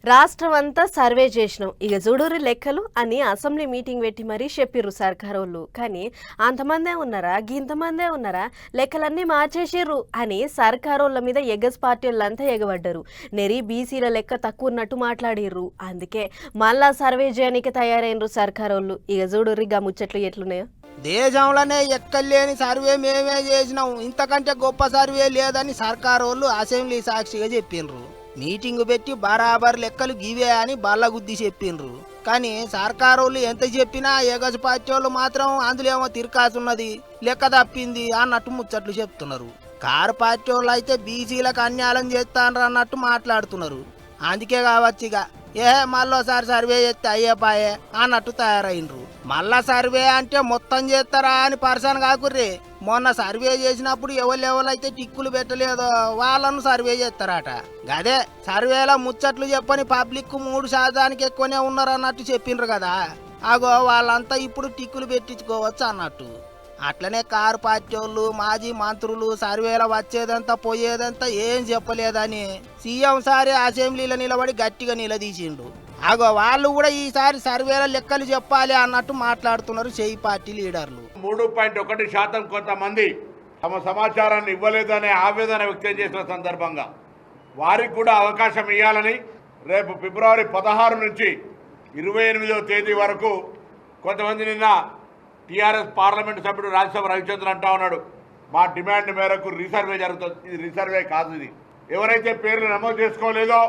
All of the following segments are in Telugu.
రాష్ట్రమంతా సర్వే చేసినాం ఇక చూడురి లెక్కలు అని అసెంబ్లీ మీటింగ్ పెట్టి మరీ చెప్పిర్రు సర్కారోళ్ళు. కానీ అంతమందే ఉన్నారా గింతమందే ఉన్నారా లెక్కలన్నీ మార్చేసిర్రు అని సర్కారోళ్ళ మీద ఎగస్ పార్టీ వాళ్ళంతా ఎగబడ్డరు. నెరి బీసీల లెక్క తక్కువ ఉన్నట్టు మాట్లాడిర్రు. అందుకే మళ్ళా సర్వే చేయడానికి తయారైనరు సర్కారోళ్ళు. ఇక చూడుర్రి గా ముచ్చట్లు ఎట్లున్నాయో. దేశంలోనే ఎక్కలేని సర్వే మేమే చేసినాం, ఇంతకంటే గొప్ప సర్వే లేదని సర్కారోళ్ళు అసెంబ్లీ సాక్షిగా చెప్పిండ్రు. మీటింగ్ పెట్టి బరాబర్ లెక్కలు గివే అని బల్లగుద్ది చెప్పిండ్రు. కానీ సర్కారోళ్ళు ఎంత చెప్పినా ఎగసి పార్టీ మాత్రం అందులో ఏమో తిరకాసున్నది, లెక్క తప్పింది అన్నట్టు ముచ్చట్లు చెప్తున్నారు. కారు పార్టీ వాళ్ళు అయితే బీసీలకు అన్యాయం చేస్తాన్రు అన్నట్టు మాట్లాడుతున్నారు. అందుకే కావచ్చు ఇక మళ్ళోసారి సర్వే చేస్తే అయ్యేపాయే అన్నట్టు తయారైనరు. మళ్ళా సర్వే అంటే మొత్తం చేస్తారా అని పర్సన్ కాకుర్రి. మొన్న సర్వే చేసినప్పుడు ఎవరైతే టిక్కులు పెట్టలేదో వాళ్ళను సర్వే చేస్తారట. గదే సర్వేలో ముచ్చట్లు చెప్పని పబ్లిక్ 3% ఎక్కువనే ఉన్నారు అన్నట్టు చెప్పిండ్రు కదా. అగో వాళ్ళంతా ఇప్పుడు టిక్కులు పెట్టించుకోవచ్చు అన్నట్టు. అట్లనే కారు పార్టీ వాళ్ళు మాజీ మంత్రులు సర్వేలో వచ్చేదంతా పోయేదంతా ఏం చెప్పలేదని సీఎం సారి అసెంబ్లీలో నిలబడి గట్టిగా నిలదీసిండు. అగో వాళ్ళు కూడా ఈసారి సర్వేల లెక్కలు చెప్పాలి అన్నట్టు మాట్లాడుతున్నారు చేయి పార్టీ లీడర్లు. 3.1% కొంతమంది తమ సమాచారాన్ని ఇవ్వలేదనే ఆవేదన వ్యక్తం చేసిన సందర్భంగా వారికి కూడా అవకాశం ఇవ్వాలని రేపు ఫిబ్రవరి 16 నుంచి 28వ తేదీ వరకు కొంతమంది నిన్న టీఆర్ఎస్ పార్లమెంటు సభ్యుడు రాజ్యసభ రవిచంద్ర అంటా ఉన్నాడు, మా డిమాండ్ మేరకు రీసర్వే జరుగుతుంది. ఇది రీసర్వే కాదు, ఇది ఎవరైతే పేర్లు నమోదు చేసుకోలేదో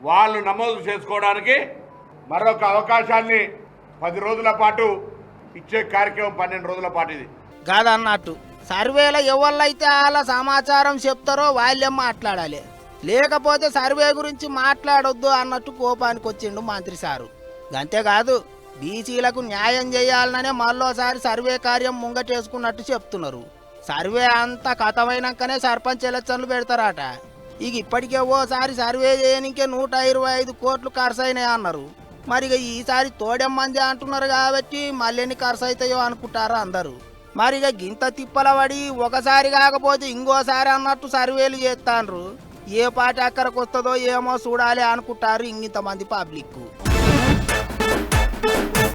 వాళ్ళు నమోదు చేసుకోవడానికి మరొక అవకాశాన్ని 10 రోజుల పాటు ఇచ్చే కార్యక్రమం 12 రోజుల పాటు ఇది కాదన్నట్టు. సర్వేలో ఎవళ్ళైతే వాళ్ళ సమాచారం చెప్తారో వాళ్ళే మాట్లాడాలి, లేకపోతే సర్వే గురించి మాట్లాడొద్దు అన్నట్టు కోపానికి వచ్చిండు మంత్రి సారు. అంతేకాదు బీసీలకు న్యాయం చేయాలనే మళ్ళోసారి సర్వే కార్యం ముంగటేసుకున్నట్టు చెప్తున్నారు. సర్వే అంతా కథమైనాకనే సర్పంచ్ ఎలక్షన్లు పెడతారట. ఇక ఇప్పటికే ఓసారి సర్వే చేయనికే 125 కోట్లు ఖర్చు అయినాయి అన్నారు. మరి ఈసారి తోడెమ్మంది అంటున్నారు కాబట్టి మళ్ళీ ఎన్ని ఖర్చు అవుతాయో అనుకుంటారు అందరూ. మరి గింత తిప్పల పడి ఒకసారి కాకపోతే ఇంకోసారి అన్నట్టు సర్వేలు చేస్తాండ్రు. ఏ పార్టీ అక్కడికి వస్తుందో ఏమో చూడాలి అనుకుంటారు ఇంతమంది పబ్లిక్.